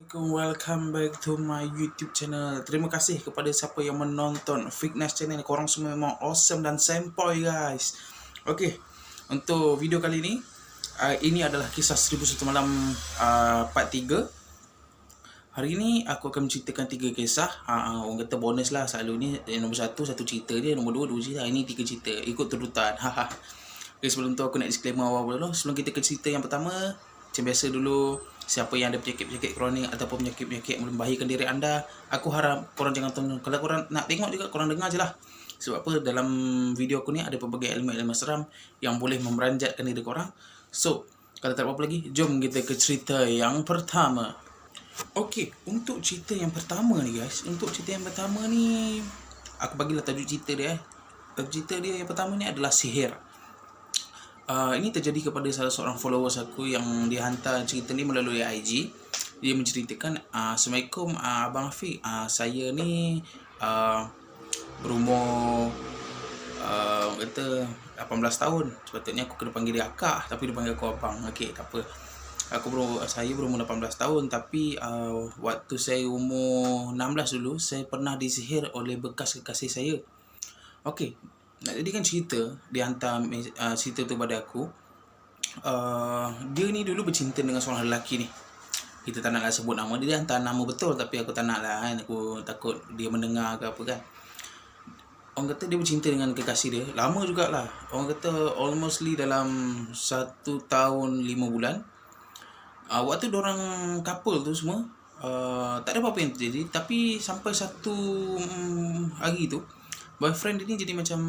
Welcome back to my YouTube channel. Terima kasih kepada siapa yang menonton Fitness channel. Korang semua memang awesome dan sempoi guys. Okay, untuk video kali ini adalah kisah 1001 malam part 3. Hari ini aku akan menceritakan 3 kisah. Orang kata bonus lah. Selalu ni nombor 1 satu cerita dia, nombor 2 2 cerita. Ini 3 cerita ikut turutan. Okay, sebelum tu aku nak disclaimer awal dulu. Sebelum kita ke cerita yang pertama, macam biasa dulu, siapa yang ada penyakit-penyakit kronik ataupun penyakit-penyakit yang membahayakan diri anda, aku harap korang jangan tonton. Kalau korang nak tengok juga, korang dengar je lah. Sebab apa, dalam video aku ni ada pelbagai elemen-elemen seram yang boleh memeranjatkan diri korang. So, kalau tak apa-apa lagi, jom kita ke cerita yang pertama. Okey, untuk cerita yang pertama ni guys, aku bagilah tajuk cerita dia. Tajuk cerita dia yang pertama ni adalah sihir. Ini terjadi kepada salah seorang followers aku yang dia hantar cerita ni melalui IG. Dia menceritakan, Assalamualaikum Abang Afiq, saya ni berumur kata 18 tahun. Sepatutnya aku kena panggil dia akak, tapi dia panggil aku abang. Okey, tak apa. Saya berumur 18 tahun, tapi waktu saya umur 16 dulu, saya pernah disihir oleh bekas kekasih saya. Okey, nak jadikan cerita, dia hantar cerita tu pada aku. Dia ni dulu bercinta dengan seorang lelaki ni. Kita tak naklah sebut nama dia, hantar nama betul, tapi aku tak nak lah kan. Aku takut dia mendengar ke apa kan. Orang kata dia bercinta dengan kekasih dia. Lama jugalah. Orang kata almostly dalam 1 tahun 5 bulan. Waktu diorang couple tu semua, tak ada apa-apa yang terjadi. Tapi sampai satu hari tu, boyfriend dia ni jadi macam,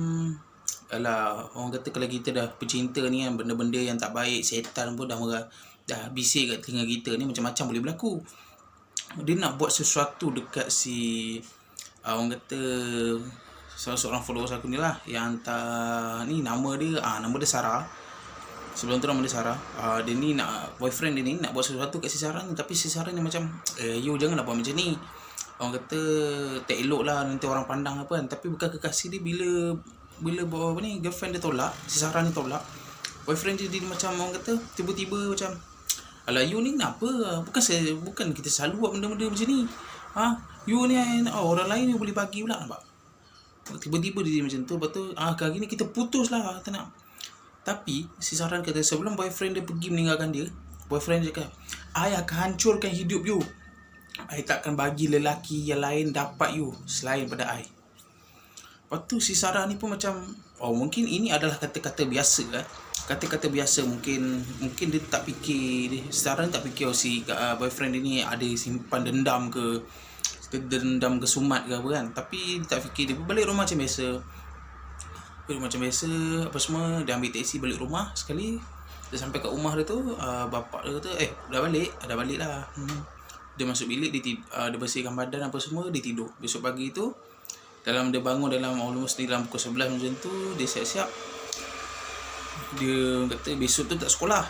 alah, orang kata kalau kita dah bercinta ni kan, benda-benda yang tak baik, setan pun dah bisik kat telinga kita ni, macam-macam boleh berlaku. Dia nak buat sesuatu dekat si orang kata salah seorang followers aku ni lah, yang hantar ni, nama dia Sarah. Sebelum tu nama dia Sarah. Dia ni boyfriend dia ni nak buat sesuatu kat si Sarah ni, tapi si Sarah ni macam, you janganlah buat macam ni. Orang kata tak elok lah, nanti orang pandang apa kan. Tapi bukan kekasih dia, bila bawa apa ni, girlfriend dia tolak, si Sarah ni tolak, boyfriend dia macam, orang kata tiba-tiba macam, alah you ni kenapa? Bukan kita selalu buat benda-benda macam ni. You ni orang lain ni boleh bagi pula, nampak? Tiba-tiba dia macam tu. Lepas tu kali ni kita putus lah, tak nak. Tapi si Sarah kata, sebelum boyfriend dia pergi meninggalkan dia, boyfriend dia cakap, I akan hancurkan hidup you. I takkan bagi lelaki yang lain dapat you selain pada I. Lepas tu si Sarah ni pun macam, mungkin ini adalah kata-kata biasa lah. Kata-kata biasa, mungkin dia tak fikir, Sarah ni tak fikir si boyfriend dia ni ada simpan dendam ke sumat ke apa kan. Tapi dia tak fikir, dia balik rumah macam biasa. Apa semua, dia ambil taksi balik rumah. Sekali dia sampai kat rumah dia tu, bapak dia kata, dah balik lah. Dia masuk bilik, dia bersihkan badan apa semua, dia tidur. Besok pagi tu, dia bangun dalam almost dalam pukul 11 macam tu, dia siap-siap. Dia kata besok tu tak sekolah.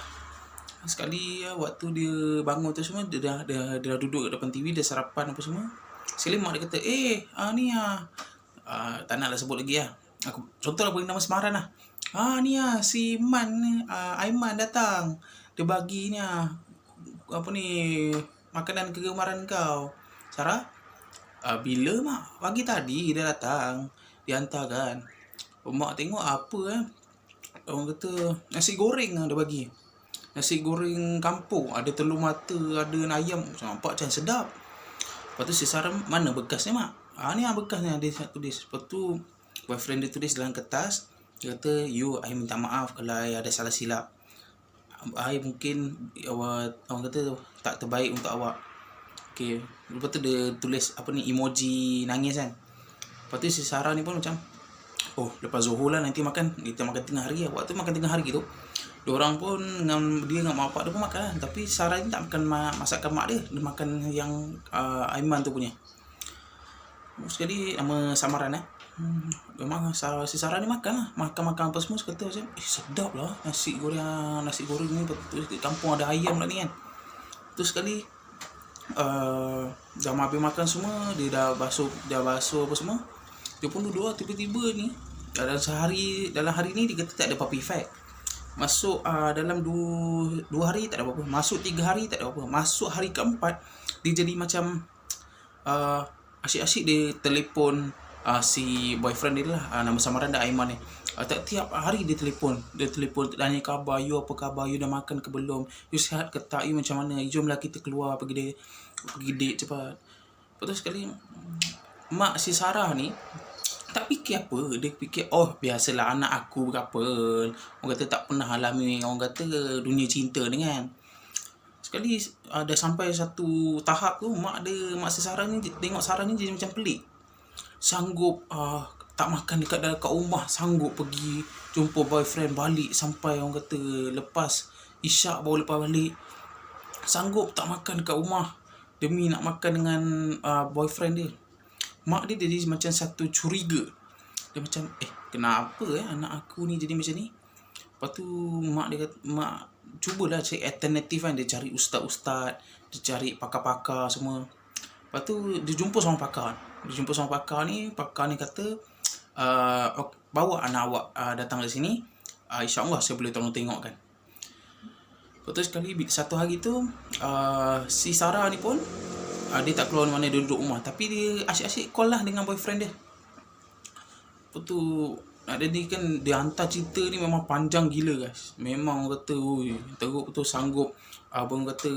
Sekali waktu dia bangun tu semua, dia dah duduk kat depan TV, dia sarapan apa semua. Sekali mak dia kata, ni tak naklah sebut lagi lah. Aku contohlah bagi nama semaran lah. Ni si Aiman datang. Dia bagi ni apa ni, makanan kegemaran kau. Sarah, bila mak? Pagi tadi dia datang, dia hantarkan. Mak tengok apa orang kata nasi goreng dia bagi. Nasi goreng kampung, ada telur mata, ada ayam. Nampak macam sedap. Lepas tu si Sarah, mana bekasnya mak? Ni bekasnya, dia tulis. Lepas tu boyfriend dia tulis dalam kertas. Dia kata, I minta maaf kalau I ada salah silap. I mungkin orang kata tak terbaik untuk awak. Okay. Lepas tu dia tulis emoji nangis kan. Lepas tu si Sarah ni pun macam, lepas Zuhur lah nanti kita makan tengah hari lah. Waktu makan tengah hari tu, diorang pun dia dengan mak bapak dia pun makan lah. Tapi Sarah ni tak makan masakan mak dia. Dia makan yang Aiman tu punya. Sekali nama samaran memang si Sarah ni makan lah. Makan apa semua. Kata macam, sedap lah nasi goreng ni. Betul kampung ada ayam lah ni kan. Tu sekali dah habis makan semua, dia dah basuh apa semua. Dia pun duduk lah, tiba-tiba ni dalam hari ni dia kata tak ada apa-apa efek. Masuk dalam dua hari tak ada apa-apa. Masuk 3 hari tak ada apa-apa. Masuk hari keempat dia jadi macam uh, asyik-asyik dia telefon si boyfriend dia lah, nama samaran dia Aiman ni. Tiap hari dia telefon tanya khabar, you apa khabar, you dah makan ke belum, you sihat ke tak, you macam mana, jomlah kita keluar pergi date cepat. Lepas tu sekali mak si Sarah ni tak fikir apa. Dia fikir biasalah anak aku berapa, orang kata tak pernah alami orang kata dunia cinta ni kan. Sekali dah sampai satu tahap tu, mak si Sarah ni tengok Sarah ni jadi macam pelik. Sanggup tak makan dekat rumah, sanggup pergi jumpa boyfriend, balik sampai orang kata lepas isyak baru lepas balik. Sanggup tak makan dekat rumah demi nak makan dengan boyfriend dia. Mak dia jadi macam satu curiga. Dia macam kenapa anak aku ni jadi macam ni. Lepas tu mak dia kata, mak cubalah cari alternatif kan. Dia cari ustaz-ustaz, dia cari pakar-pakar semua. Lepas tu dia jumpa sama pakar. Pakar ni kata bawa anak awak datang ke sini, insya-Allah saya boleh tolong tengokkan. Lepas tu sekali satu hari tu si Sarah ni pun dia tak keluar mana, dia duduk rumah. Tapi dia asyik-asyik call lah dengan boyfriend dia. Lepas tu jadi kan dia hantar cerita ni memang panjang gila guys. Memang orang kata teruk betul, sanggup abang kata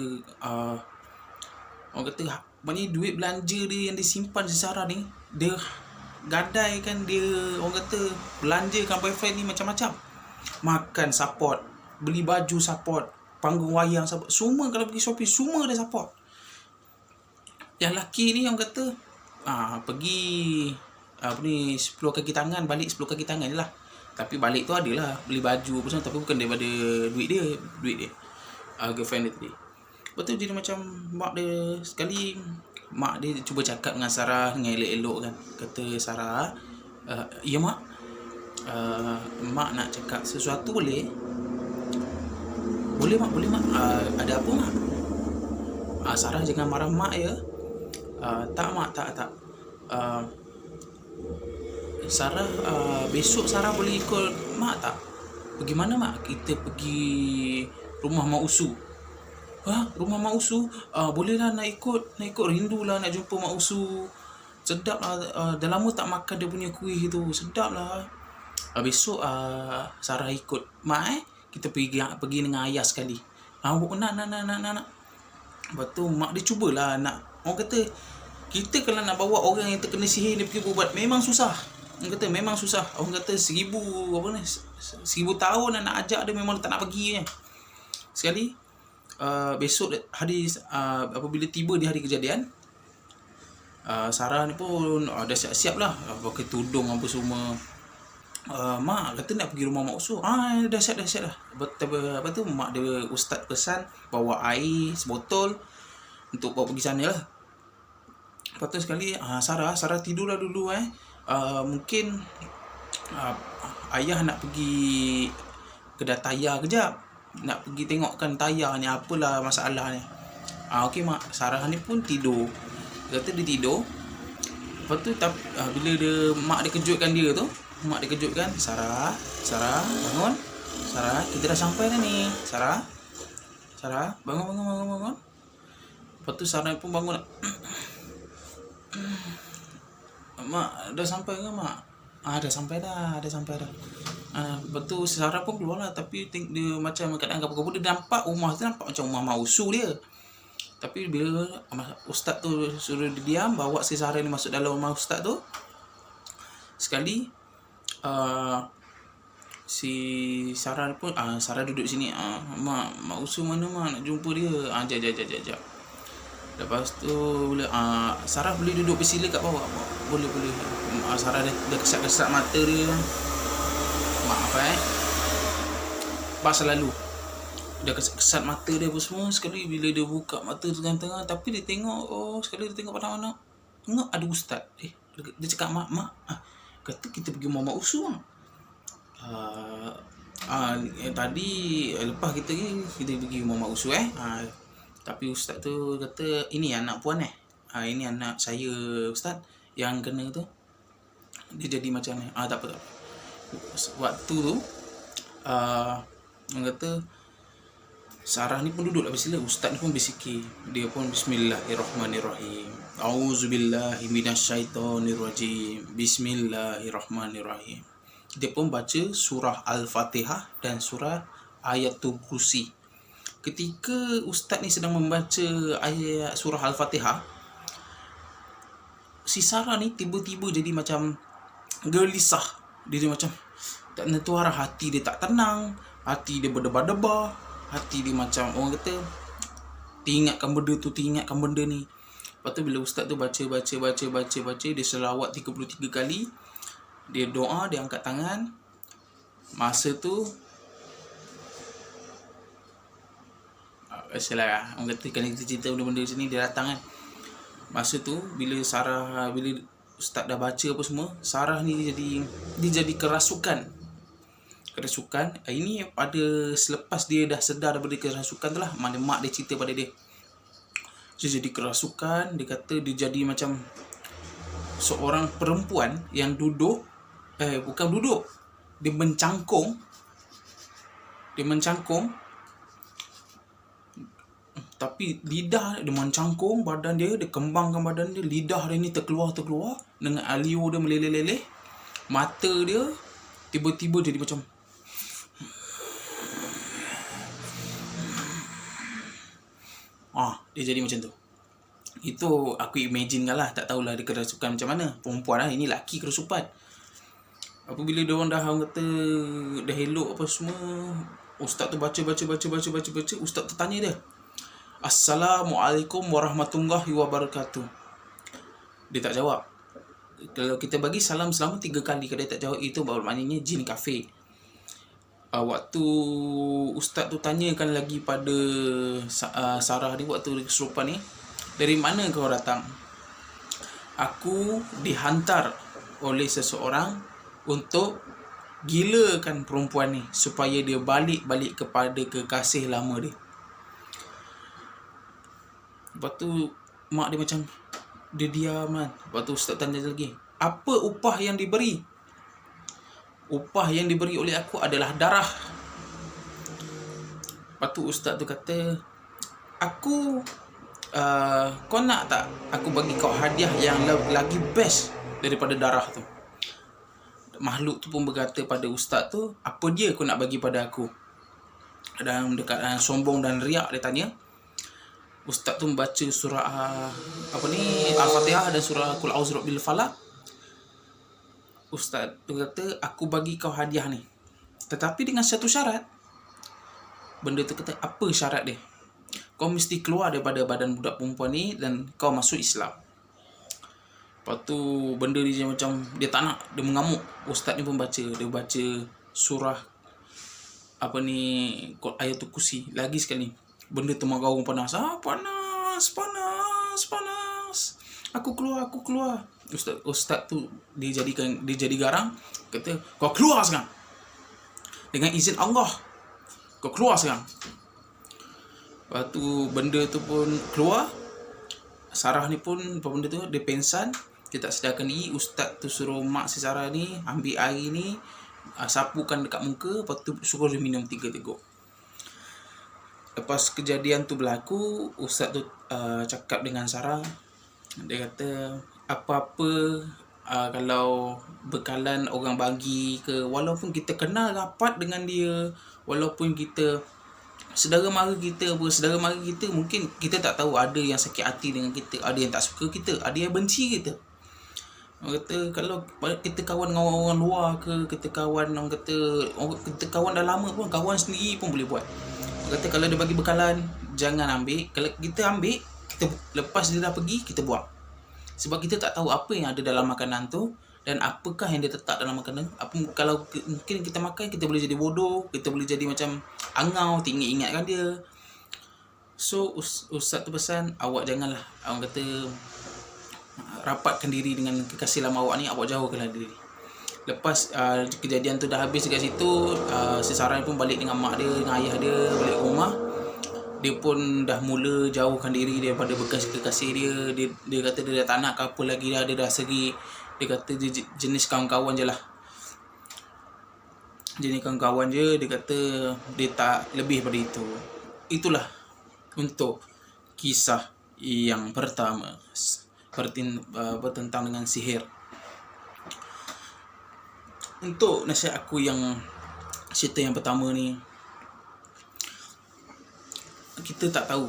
orang kata banyak duit belanja dia yang disimpan si Sarah ni, dia gadaikan, dia orang kata belanjakan boyfriend ni macam-macam. Makan support, beli baju support, panggung wayang support, semua kalau pergi Shopee semua dia support. Yang lelaki ni orang kata pergi 10 kaki tangan, balik 10 kaki tangan je lah. Tapi balik tu adalah beli baju apa semua, tapi bukan daripada duit dia girlfriend dia tadi. Lepas tu jadi macam mak dia cuba cakap dengan Sarah dengan elok-elok kan. Kata Sarah, ya mak, mak nak cakap sesuatu boleh? Boleh mak. Ada apa mak? Sarah jangan marah mak ya. Tak mak, tak. Sarah besok Sarah boleh ikut mak tak? Pergi mana mak? Kita pergi rumah Mak Usu. Rumah Mak Usu? Boleh lah, nak ikut, rindu lah nak jumpa Mak Usu. Sedap lah, dah lama tak makan dia punya kuih tu, sedap lah. Besok Sarah ikut mak kita pergi dengan ayah sekali. Nak. Lepas tu mak dia cubalah nak, orang kata kita kalau nak bawa orang yang terkena sihir ni pergi berubat memang susah. Orang kata memang susah. Orang kata 1000 tahun nak ajak dia memang tak nak pergi je. Sekali besok hari apabila tiba di hari kejadian, Sarah ni pun dah siap-siap lah, pakai tudung apa semua. Mak kata nak pergi rumah Mak Usu. Dah siap lah. Apa tu mak dia ustaz pesan bawa air sebotol untuk bawa pergi sana lah. Lepas tu sekali Sarah tidurlah dulu mungkin ayah nak pergi kedai tayar kejap, nak pergi tengokkan tayar ni apalah masalah ni. Okey mak. Sarah ni pun tidur. Dia kata dia tidur. Lepas tu bila mak dia kejutkan dia tu, Sarah bangun. Sarah, kita dah sampai dah ni. Sarah bangun. Lepas tu Sarah pun bangun. Mak, dah sampai ke mak? Dah sampai dah. Lepas tu Sarah pun keluar lah. Tapi dia macam kadang kabur-kabur. Dia nampak rumah tu nampak macam rumah Mak Usu dia. Tapi bila ustaz tu suruh dia diam, bawa si Sarah ni masuk dalam rumah ustaz tu, sekali si Sarah pun Sarah duduk sini. Mak Usu mana mak, nak jumpa dia. Jap. Lepas tu bila Sarah boleh duduk bersila kat bawah. Boleh. Sarah dah kesat-kesat mata dia. Maaf Pas selalu dah kesat mata dia apa semua. Sekali bila dia buka mata tengah-tengah, tapi dia tengok sekali dia tengok pada mana, tengok ada ustaz. Dia cakap mak kata kita pergi rumah Mak Usu. Tadi lepas kita pergi rumah Mak Usu tapi ustaz tu kata ini anak puan ini anak saya ustaz yang kena tu. Dia jadi macam ni. Tak apa. Waktu tu Orang kata Sarah ni pun duduk lah bersila, ustaz ni pun berzikir. Dia pun Bismillahirrahmanirrahim. Auzubillahi minasyaitonirrajim. Bismillahirrahmanirrahim. Dia pun baca surah Al-Fatihah dan surah Ayatul Kursi. Ketika ustaz ni sedang membaca ayat surah Al-Fatihah, si Sarah ni tiba-tiba jadi macam gelisah. Dia macam tak tentu arah, hati dia tak tenang, hati dia berdebar-debar, hati dia macam orang kata teringatkan benda tu, teringatkan benda ni. Lepas tu bila ustaz tu baca, dia selawat 33 kali, dia doa, dia angkat tangan. Masa tu biasalah orang kata kan kita cerita benda-benda macam ni, dia datang kan. Masa tu bila ustaz dah baca apa semua, Sarah ni dia jadi kerasukan. Ini pada selepas dia dah sedar daripada kerasukan tu lah, mana mak dia cerita pada dia. Dia jadi kerasukan. Dia kata dia jadi macam seorang perempuan yang duduk, bukan duduk, dia mencangkung, tapi lidah dia mencangkung badan dia kembangkan badan dia, lidah dia ni terkeluar dengan alio dia meleleh-leleh. Mata dia tiba-tiba jadi macam dia jadi macam tu. Itu aku imagine kan lah, tak tahulah dia kerasukan macam mana. Perempuan lah, ini lelaki kerasukan. Apabila dia orang dah kata dah elok apa semua, ustaz tu baca. Ustaz tu tanya dia, Assalamualaikum warahmatullahi wabarakatuh. Dia tak jawab. Kalau kita bagi salam selama 3 kali, kalau dia tak jawab, itu maknanya jin kafir. Waktu ustaz tu tanyakan lagi pada Sarah ni waktu kesurupan ni, dari mana kau datang? Aku dihantar oleh seseorang untuk gilakan perempuan ni supaya dia balik kepada kekasih lama dia. Lepas tu mak dia macam dia diam kan. Lepas tu ustaz tanya lagi, apa upah yang diberi? Upah yang diberi oleh aku adalah darah. Lepas tu ustaz tu kata, kau nak tak aku bagi kau hadiah yang lagi best daripada darah tu? Makhluk tu pun berkata pada ustaz tu, apa dia kau nak bagi pada aku? Dan dekat sombong dan riak dia tanya. Ustaz tu membaca surah Al-Fatihah dan surah Qul A'udzu Birabbil Falaq. Ustaz tu kata, aku bagi kau hadiah ni, tetapi dengan satu syarat. Benda tu kata, apa syarat dia? Kau mesti keluar daripada badan budak perempuan ni dan kau masuk Islam. Lepas tu benda dia macam dia tak nak, dia mengamuk. Ustaz ni pun baca, dia baca surah Ayatul Kursi lagi sekali. Benda tu menggaung panas. Panas. Aku keluar. Ustaz tu dia jadi garang, kata, kau keluar sekarang. Dengan izin Allah, kau keluar sekarang. Lepas tu benda tu pun keluar. Sarah ni pun apa benda tu, dia pengsan, dia tak sedarkan diri. Ustaz tu suruh mak si Sarah ni ambil air ni, sapukan dekat muka, lepas tu suruh dia minum 3 teguk. Lepas kejadian tu berlaku, ustaz tu cakap dengan Sarah. Dia kata, apa-apa kalau bekalan orang bagi ke, walaupun kita kenal rapat dengan dia, walaupun kita saudara mara kita, mungkin kita tak tahu, ada yang sakit hati dengan kita, ada yang tak suka kita, ada yang benci kita. Orang kata kalau kita kawan dengan orang luar ke, kita kawan dah lama pun, kawan sendiri pun boleh buat. Orang kata kalau dia bagi bekalan, jangan ambil. Kalau kita ambil, kita lepas dia dah pergi, kita buang. Sebab kita tak tahu apa yang ada dalam makanan tu dan apakah yang dia letak dalam makanan. Kalau mungkin kita makan, kita boleh jadi bodoh, kita boleh jadi macam angau, ingatkan dia. So ustaz tu pesan, awak janganlah, orang kata, rapatkan diri dengan kekasih lama awak ni, awak jauhkanlah diri. Lepas kejadian tu dah habis dekat situ, si Sarah pun balik dengan mak dia, dengan ayah dia, balik ke rumah. Dia pun dah mula jauhkan diri daripada bekas kekasih dia. Dia kata dia dah tak nak ke apa lagi dah, dia dah segi. Dia kata dia jenis kawan-kawan je lah. jadikan kawan je, dia kata dia tak lebih daripada itu. Itulah untuk kisah yang pertama bertentang dengan sihir. Untuk nasihat aku yang cerita yang pertama ni, kita tak tahu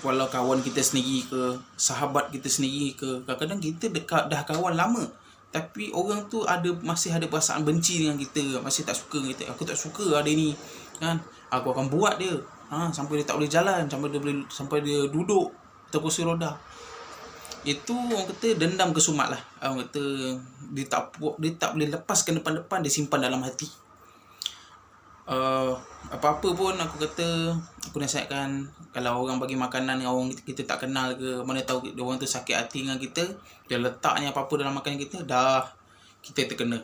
walau kawan kita sendiri ke, sahabat kita sendiri ke, kadang-kadang kita dekat dah kawan lama tapi orang tu masih ada perasaan benci dengan kita, masih tak suka dengan kita. Aku tak suka ada ni kan, aku akan buat dia sampai dia tak boleh jalan, sampai dia duduk atau kursi roda. Itu orang kata dendam kesumat lah. Orang kata dia tak boleh lepaskan depan-depan, dia simpan dalam hati. Apa-apa pun aku kata, aku nasihatkan, kalau orang bagi makanan yang orang kita tak kenal ke, mana tahu orang tu sakit hati dengan kita, dia letaknya apa-apa dalam makanan kita, dah kita terkena.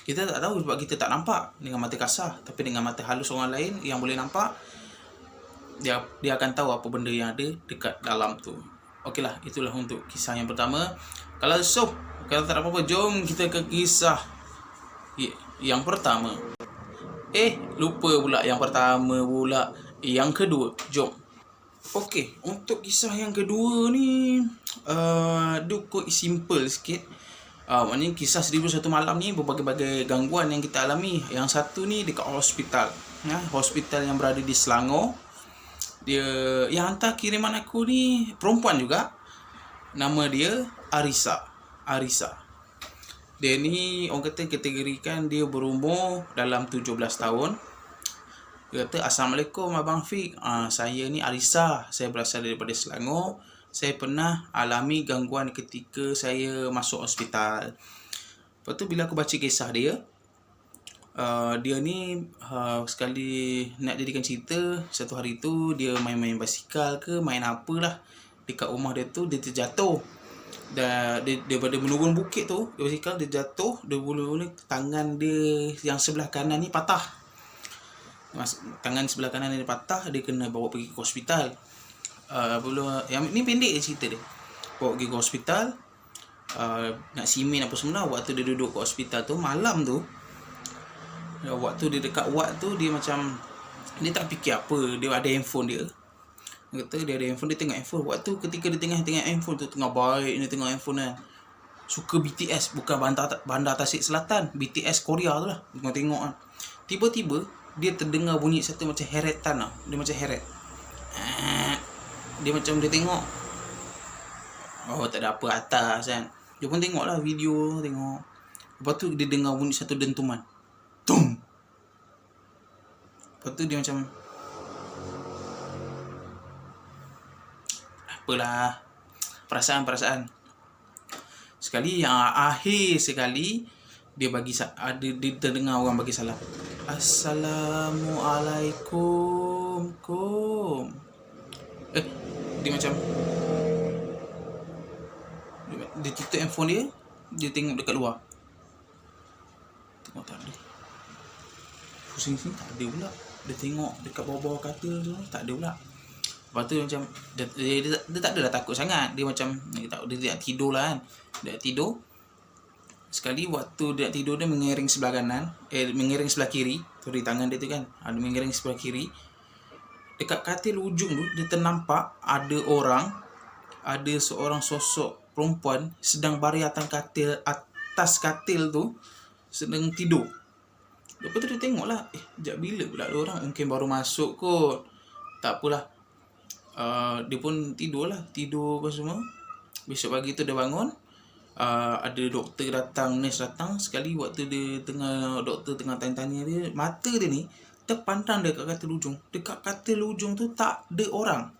Kita tak tahu sebab kita tak nampak dengan mata kasar, tapi dengan mata halus orang lain yang boleh nampak, dia akan tahu apa benda yang ada dekat dalam tu. Okeylah, itulah untuk kisah yang pertama. Kalau tak ada apa-apa, jom kita ke kisah yang pertama. Lupa pula yang pertama pula. Yang kedua, jom. Okey, untuk kisah yang kedua ni dia kok simple sikit. Maknanya kisah 1001 malam ni berbagai-bagai gangguan yang kita alami. Yang satu ni dekat hospital. Hospital yang berada di Selangor. Dia yang hantar kiriman aku ni perempuan juga. Nama dia Arisa. Dia ni orang kata kategorikan dia berumur dalam 17 tahun. Dia kata, "Assalamualaikum Abang Fik. Saya ni Arisa. Saya berasal daripada Selangor. Saya pernah alami gangguan ketika saya masuk hospital." Lepas tu bila aku baca kisah dia, dia ni sekali nak jadikan cerita, satu hari tu dia main-main basikal ke, main apalah dekat rumah dia tu, dia terjatuh. Dia daripada menurun bukit tu, dia basikal, dia jatuh, dia bulu-bulu tangan dia yang sebelah kanan ni patah. Tangan sebelah kanan dia patah, dia kena bawa pergi ke hospital. Yang ni pendek cerita dia. Bawa pergi ke hospital, nak simen apa semua. Waktu dia duduk ke hospital tu, malam tu, waktu dia dekat ward tu, dia macam dia tak fikir apa, dia ada handphone dia. Dia kata dia ada handphone, dia tengok handphone. Waktu ketika dia tengok handphone tu, tengah baik dia tengok handphone kan, suka BTS, bukan Bandar Tasik Selatan, BTS Korea tu lah, tengok kan. Tiba-tiba dia terdengar bunyi satu macam heretan lah. Dia macam heret. Dia macam dia tengok, tak ada apa atas kan. Dia pun tengok lah video, tengok. Lepas tu dia dengar bunyi satu dentuman, tum. Lepas tu dia macam, apalah, perasaan. Sekali yang akhir sekali, dia terdengar orang bagi salam. Assalamualaikum. Dia macam, dia tutup handphone dia, dia tengok dekat luar. Tengok tak ada. Pusing sini tak ada pula. Dia tengok dekat bawah-bawah katil tu, tak ada pula. Lepas tu macam dia tak adalah takut sangat. Dia macam dia nak tidur lah kan. Dia nak tidur. Sekali waktu dia nak tidur, dia mengiring sebelah kanan, mengiring sebelah kiri. Sorry, tangan dia tu kan, ada mengiring sebelah kiri. Dekat katil ujung tu, dia ternampak ada seorang sosok perempuan sedang baring atas katil tu, sedang tidur. Lepas tu dia tengok lah, sekejap bila pula ada orang, mungkin baru masuk kot. Tak apalah. Dia pun tidur apa semua. Besok pagi tu dia bangun, ada doktor datang, nurse datang. Sekali waktu doktor tengah tanya-tanya dia, mata dia ni terpandang dekat katil ujung. Dekat katil ujung tu tak ada orang.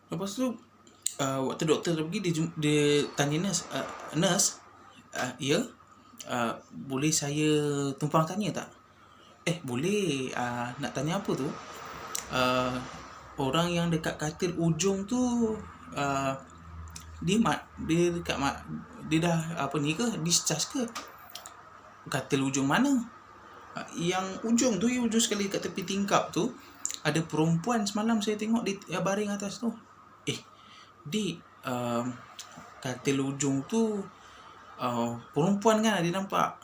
Lepas tu waktu doktor dah pergi, dia tanya nurse, ya, boleh saya tumpang tanya tak? Boleh. Nak tanya apa tu? Orang yang dekat katil ujung tu, dia dah apa ni ke, discharge ke? Katil ujung mana? Yang ujung tu, ujung sekali kat tepi tingkap tu, ada perempuan semalam saya tengok dia baring atas tu. Katil ujung tu, perempuan kan dia nampak.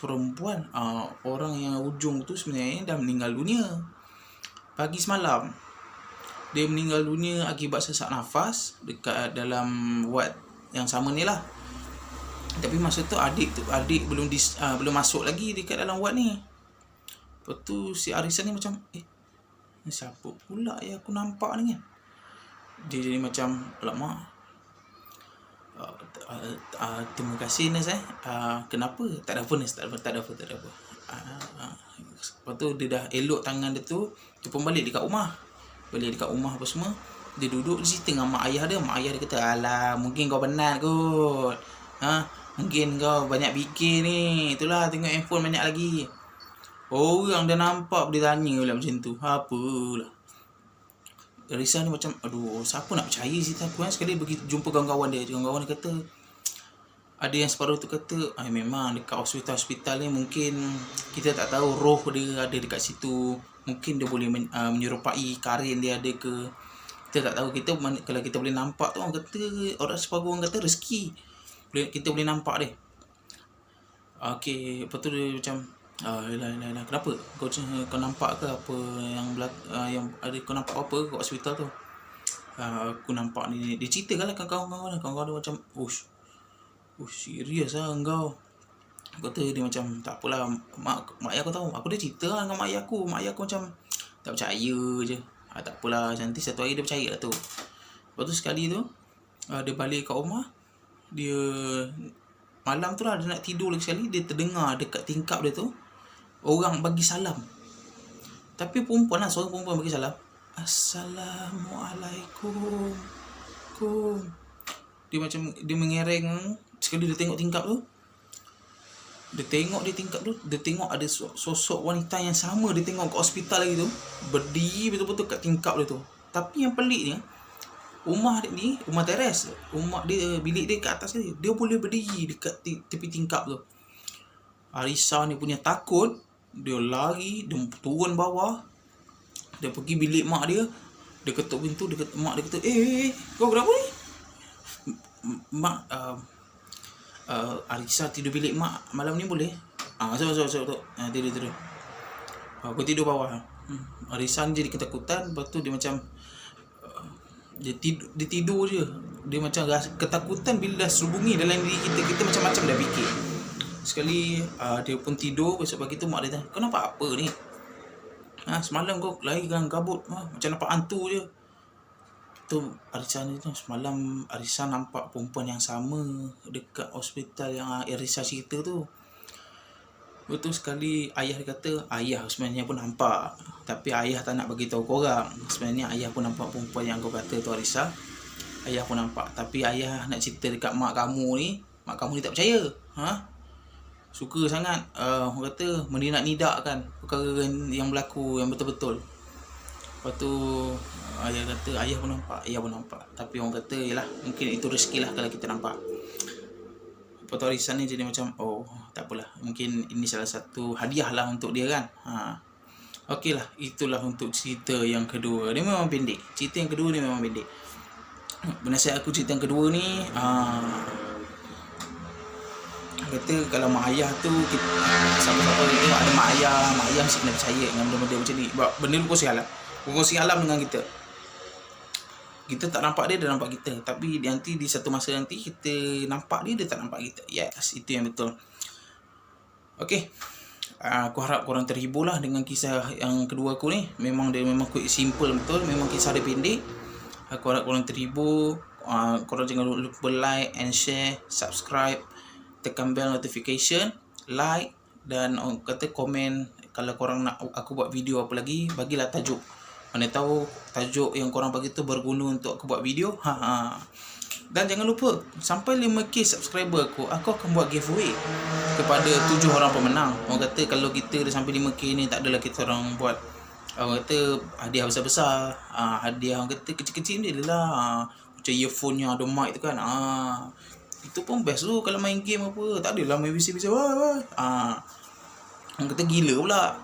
perempuan, orang yang ujung tu sebenarnya dah meninggal dunia pagi semalam. Dia meninggal dunia akibat sesak nafas dekat dalam ward yang sama ni lah. Tapi masa tu adik belum masuk lagi dekat dalam ward ni. Lepas tu si Arisan ni macam, siapa pula yang aku nampak ni kan? Dia jadi macam, alamak, terima kasih nurse kenapa? Tak ada apa nurse, tak ada apa. Lepas tu dia dah elok tangan dia tu, dia pun balik dekat rumah apa semua. Dia duduk di situ dengan mak ayah dia. Mak ayah dia kata, alah, mungkin kau penat kot, mungkin kau banyak fikir ni, itulah tengok handphone banyak lagi. Orang dah nampak dia tanya pula macam tu. Apalah. Risa ni macam, aduh, siapa nak percaya cerita aku kan? Sekali pergi jumpa kawan-kawan dia kata, ada yang separuh tu kata, memang dekat hospital ni mungkin kita tak tahu roh dia ada dekat situ. Mungkin dia boleh menyerupai karin dia ada ke. Kita tak tahu. Kalau kita boleh nampak tu, orang separuh orang kata rezeki. Kita boleh nampak dia. Okey, lepas tu dia macam, yelah, kenapa? Kau nampak ke apa yang ada, kau nampak apa kat hospital tu? Aku nampak ni. Dia ceritakan lah kawan-kawan dia macam, serius lah engkau. Kata dia macam, tak apalah, mak ayah aku tahu. Aku dah cerita lah dengan mak ayah aku. Mak ayah aku macam tak percaya je. Tak apalah, nanti satu hari dia percaya lah tu. Lepas tu sekali tu, dia balik kat rumah. Dia malam tu lah, dia nak tidur lagi sekali, dia terdengar dekat tingkap dia tu orang bagi salam. Tapi perempuan lah, seorang perempuan bagi salam, Assalamualaikum. Dia macam, dia mengereng. Sekali dia tengok tingkap tu, dia tengok ada sosok wanita yang sama dia tengok kat hospital lagi tu, berdiri betul-betul kat tingkap dia tu. Tapi yang peliknya, rumah teres, bilik dia kat atas dia boleh berdiri dekat tepi tingkap tu. Arisa ni punya takut, dia lari, dia turun bawah, dia pergi bilik mak dia, dia ketuk pintu, mak dia kata, kau kenapa ni? Mak, Arisa tidur bilik mak malam ni boleh? Masuk. Tidur. Aku tidur bawah. Arisa ni jadi ketakutan. Lepas tu dia macam, dia tidur je. Dia macam rasa ketakutan bila dah serubungi dalam diri kita macam-macam dah fikir. Sekali dia pun tidur. Besok pagi tu mak dia tanya, kau nampak apa ni? Semalam kau lari dengan kabut, macam nampak hantu je. Tu Arisa ni tu, semalam Arisa nampak perempuan yang sama dekat hospital yang Arisa cerita tu. Betul sekali. Ayah dia kata, ayah sebenarnya pun nampak, tapi ayah tak nak bagi tahu korang. Sebenarnya ayah pun nampak perempuan yang kau kata tu Arisa. Ayah pun nampak, tapi ayah nak cerita dekat mak kamu ni tak percaya. Suka sangat orang kata menidak-nidakkan perkara yang berlaku yang betul-betul. Lepas tu ayah kata ayah pun nampak. Tapi orang kata, yalah, mungkin itu rezeki lah kalau kita nampak. Lepas tu Arisa ni jadi macam, tak apalah, mungkin ini salah satu hadiah lah untuk dia kan. Okey lah, itulah untuk cerita yang kedua. Dia memang pendek. Cerita yang kedua ni memang pendek. Bernasihat aku cerita yang kedua ni, kata kalau mak ayah tu, siapa-siapa tu ada mak ayah mesti kena percaya dengan benda-benda macam ni. Sebab benda ni berkongsi alam dengan kita. Kita tak nampak dia nampak kita. Tapi nanti di satu masa nanti kita nampak dia tak nampak kita. Yes, itu yang betul. Okey. Aku harap korang terhibur lah dengan kisah yang kedua aku ni. Memang quick, simple betul. Memang kisah dia pendek. Aku harap korang terhibur. Korang jangan lupa like and share, subscribe, tekan bell notification, like, dan kata komen. Kalau korang nak aku buat video apa lagi, bagilah tajuk. Mana tahu tajuk yang korang bagi tu berguna untuk aku buat video. Dan jangan lupa, sampai 5k subscriber aku akan buat giveaway kepada 7 orang pemenang. Orang kata kalau kita dah sampai 5k ni, tak adalah kita orang buat, orang kata hadiah besar-besar. Hadiah orang kata kecil-kecil ni adalah macam earphone yang ada mic tu kan. Itu pun best tu kalau main game apa. Tak adalah main bising-bising. Orang kata gila pula.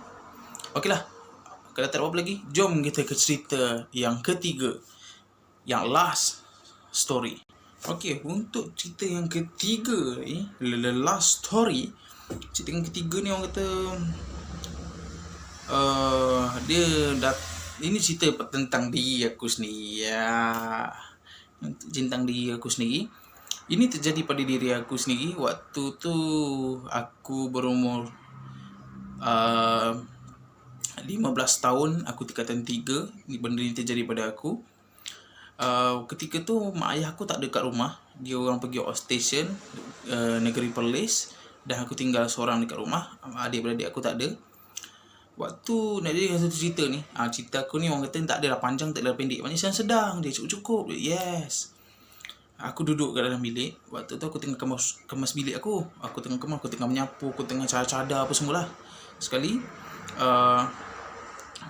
Okeylah, kalau tak ada apa lagi, jom kita ke cerita yang ketiga, yang last story. Okey, untuk cerita yang ketiga ni, the last story, Cerita yang ketiga ni orang kata dia ini cerita tentang diri aku sendiri ya. Tentang diri aku sendiri. Ini terjadi pada diri aku sendiri waktu tu aku berumur 15 tahun, aku tingkatan 3. Benda ni terjadi pada aku. Ketika tu mak ayah aku tak ada kat rumah. Dia orang pergi outstation negeri Perlis, dan aku tinggal seorang dekat rumah. Adik-beradik aku tak ada. Waktu nak jadi satu cerita ni, cerita aku ni orang kata tak adalah panjang, tak adalah pendek, macam sedang dia, cukup-cukup. Yes. Aku duduk kat dalam bilik. Waktu tu aku tengah kemas bilik aku. Aku tengah kemas, aku tengah menyapu, aku tengah cadar apa semualah. Sekali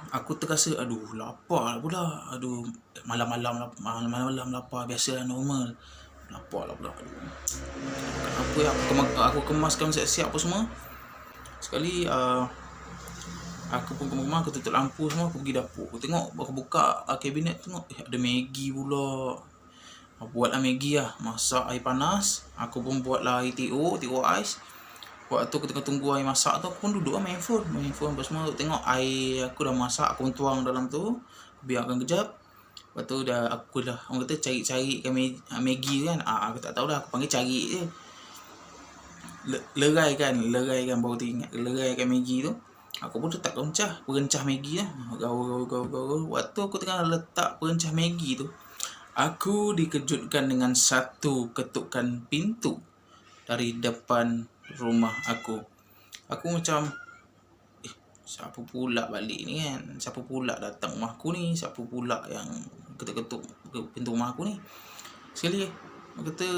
aku terasa aduh lapar pula. Aduh malam-malam lapar, biasalah, normal. Lapar lah pula. Aduh. Apa ya, aku kemaskan siap-siap apa semua. Sekali aku pun ke rumah, aku tutup lampu semua, aku pergi dapur. Aku tengok, aku buka kabinet, tengok ada Maggi pula. Buatlah Maggi lah, masak air panas. Aku pun buatlah air TO ais. Waktu aku tengah tunggu air masak tu, aku pun duduk main phone apa semua. Aku tengok air aku dah masak, aku tuang dalam tu, biarkan kejap. Lepas tu aku dah orang kata cari Maggi kan. Aku tak tahulah, aku panggil cari je. Leraikan baru teringat, leraikan Maggi tu. Aku pun letak perencah Maggi lah. Gaul. Waktu aku tengah letak perencah Maggi tu, aku dikejutkan dengan satu ketukan pintu dari depan rumah aku. Aku macam siapa pula balik ni kan? Siapa pula datang rumah aku ni? Siapa pula yang ketuk-ketuk pintu rumah aku ni? Sekali orang kata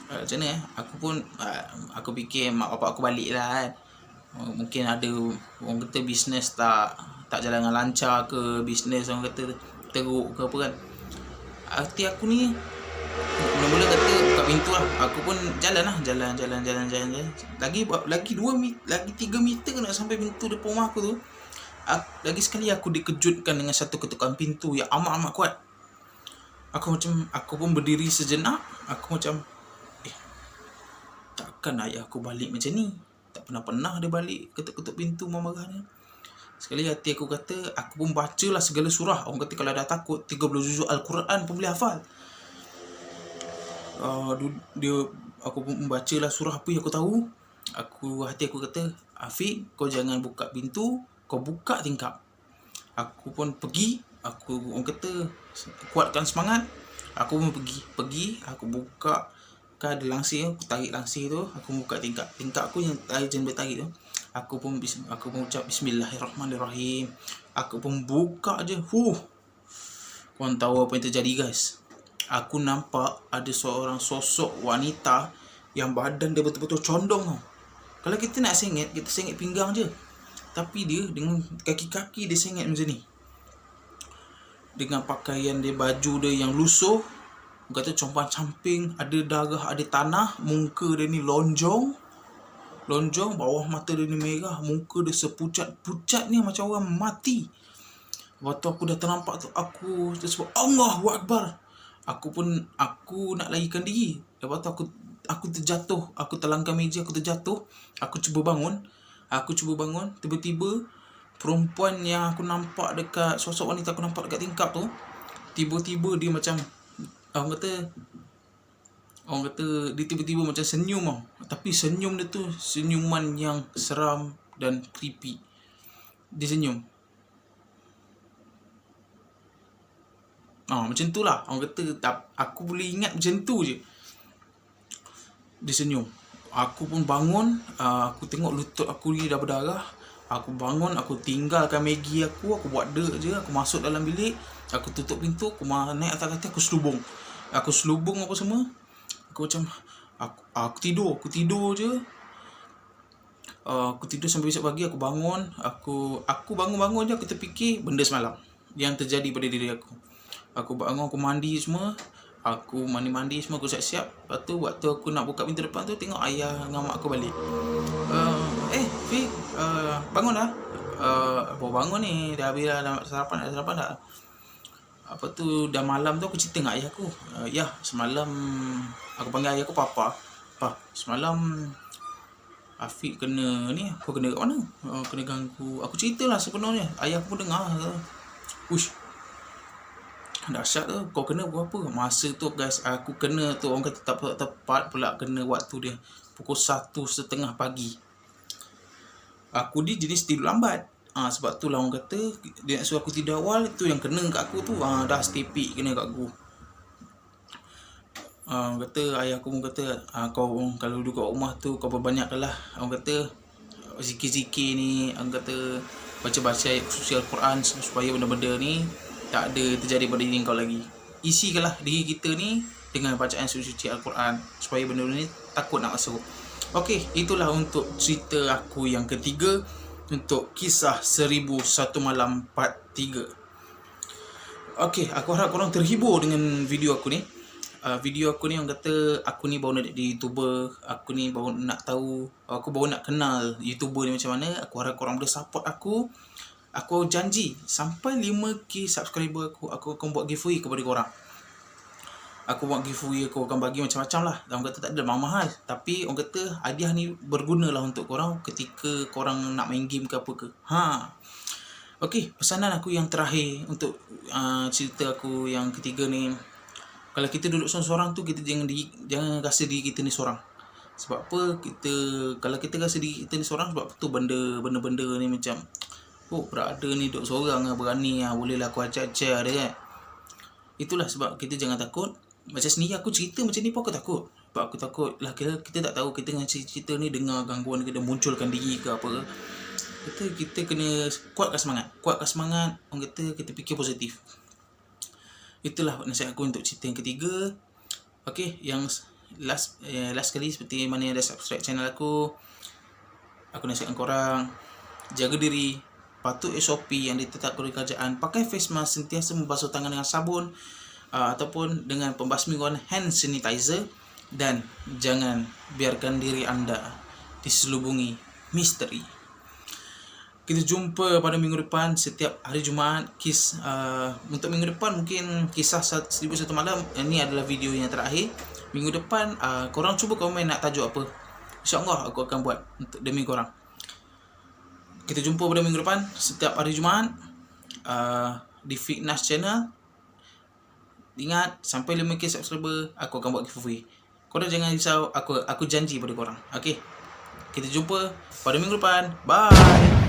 macam mana aku pun aku fikir mak bapak aku balik lah kan. Mungkin ada orang kata bisnes tak jalan dengan lancar ke, bisnes orang kata teruk ke apa kan. Hati aku ni mula-mula kata buka pintu lah. Aku pun jalan. Lagi 3 meter nak sampai pintu depan rumah aku tu. Lagi sekali aku dikejutkan dengan satu ketukan pintu yang amat-amat kuat. Aku pun berdiri sejenak. Aku macam takkan ayah aku balik macam ni. Tak pernah dia balik ketuk-ketuk pintu marah ni. Sekali hati aku kata, aku pun bacalah segala surah. Orang kata kalau dah takut 30 juzuk Al-Quran pun boleh hafal. Aku pun membacalah surah apa yang aku tahu. Hati aku kata, Afiq, kau jangan buka pintu, kau buka tingkap. Aku pun pergi. Orang kata kuatkan semangat. Aku pun pergi. Aku buka, kan ada langsir, aku tarik langsir tu, aku buka tingkap aku yang jangan bertarik tu. Aku pun ucap Bismillahirrahmanirrahim. Aku pun buka je. Korang tahu apa yang terjadi guys? Aku nampak ada seorang sosok wanita yang badan dia betul-betul condong tau. Kalau kita nak sengit, kita sengit pinggang je. Tapi dia dengan kaki-kaki dia sengit macam ni. Dengan pakaian dia, baju dia yang lusuh, kata compang-camping, ada darah, ada tanah. Muka dia ni lonjong, bawah mata dia ni merah. Muka dia sepucat ni macam orang mati. Waktu aku dah ternampak tu, aku tersebut Allahu Akbar. Aku nak larikan diri. Lepas tu aku terjatuh. Aku terlangkah meja, aku terjatuh. Aku cuba bangun. Tiba-tiba perempuan yang aku nampak dekat, sosok wanita aku nampak dekat tingkap tu, tiba-tiba dia macam orang kata dia tiba-tiba macam senyum tau. Tapi senyum dia tu senyuman yang seram dan creepy. Dia senyum. Macam tu lah. Orang kata aku boleh ingat macam tu je. Dia senyum. Aku pun bangun. Aku tengok lutut aku ni dah berdarah. Aku bangun. Aku tinggalkan Maggi aku. Aku buat dek je. Aku masuk dalam bilik. Aku tutup pintu. Aku naik atas katil. Aku selubung apa semua. Aku macam Aku tidur je. Aku tidur sampai besok pagi. Aku bangun. Aku bangun je. Aku terfikir benda semalam yang terjadi pada diri aku. Aku bangun, aku mandi semua. Aku mandi semua, aku siap-siap. Lepas tu waktu aku nak buka pintu depan tu, tengok ayah dengan mak aku balik. Fik, bangun dah. Baru bangun ni. Dah habis dah sarapan dah. apa tu, dah malam tu aku cerita dengan ayah aku, ya semalam aku panggil ayah aku papa. Semalam Afiq kena ni, aku kena kat mana? Kena ganggu. Aku ceritalah sebenarnya. Ayah aku pun dengar. Ush, dahsyat tu. Kau kena pukul apa? Masa tu guys, aku kena tu orang kata tak tepat pula kena waktu dia. Pukul 1:30 pagi. Aku ni jenis tidur lambat. Sebab tu lah orang kata dia nak suruh aku tidur awal, tu yang kena kat aku tu. Dah stepik kena kat aku. Kata ayah aku pun kata, kau kalau duduk kat rumah tu kau perbanyakkanlah, orang kata zikir-zikir ni, orang kata baca-baca ayat suci Al-Quran supaya benda-benda ni tak ada terjadi pada diri kau lagi. Isikanlah diri kita ni dengan bacaan suci Al-Quran supaya benda-benda ni takut nak masuk. Okey, itulah untuk cerita aku yang ketiga untuk kisah 1001 Malam part 3. Okey, aku harap korang terhibur dengan video aku ni. Video aku ni orang kata aku ni baru nak jadi YouTuber, aku ni baru nak tahu, aku baru nak kenal YouTuber ni macam mana. Aku harap korang boleh support aku. Aku janji sampai 5k subscriber aku akan buat giveaway kepada korang. Aku buat giveaway, aku akan bagi macam-macam lah. Orang kata tak ada mahal, tapi orang kata hadiah ni berguna lah untuk korang ketika korang nak main game ke apa ke. Okey, pesanan aku yang terakhir untuk cerita aku yang ketiga ni, kalau kita duduk seorang-seorang tu, kita jangan rasa diri kita ni seorang. Sebab apa? Kalau kita rasa diri kita ni seorang, sebab tu benda-benda ni macam, berada ni duduk seorang lah, berani lah, boleh lah aku ajar-ajar dia kan. Itulah sebab kita jangan takut. Macam sendiri aku cerita macam ni pun aku takut. Sebab aku takut lah, kita tak tahu kita dengan cerita ni dengar gangguan ke, dia munculkan diri ke apa ke. Kita kena kuatkan semangat. Orang kata kita fikir positif. Itulah nasihat aku untuk cerita yang ketiga. Okey, yang last kali, seperti mana yang dah subscribe channel aku nasihatkan korang jaga diri, patuh SOP yang ditetapkan oleh kerajaan, pakai face mask, sentiasa membasuh tangan dengan sabun ataupun dengan pembasmi hand sanitizer, dan jangan biarkan diri anda diselubungi misteri. Kita jumpa pada minggu depan setiap hari Jumaat. Untuk minggu depan mungkin kisah 1001 Malam. Ini adalah video yang terakhir. Minggu depan korang cuba komen nak tajuk apa. InsyaAllah aku akan buat untuk demi korang. Kita jumpa pada minggu depan setiap hari Jumaat di Fitness Channel. Ingat, sampai 5k subscriber aku akan buat giveaway. Korang jangan risau, aku janji pada korang. Okay, kita jumpa pada minggu depan. Bye.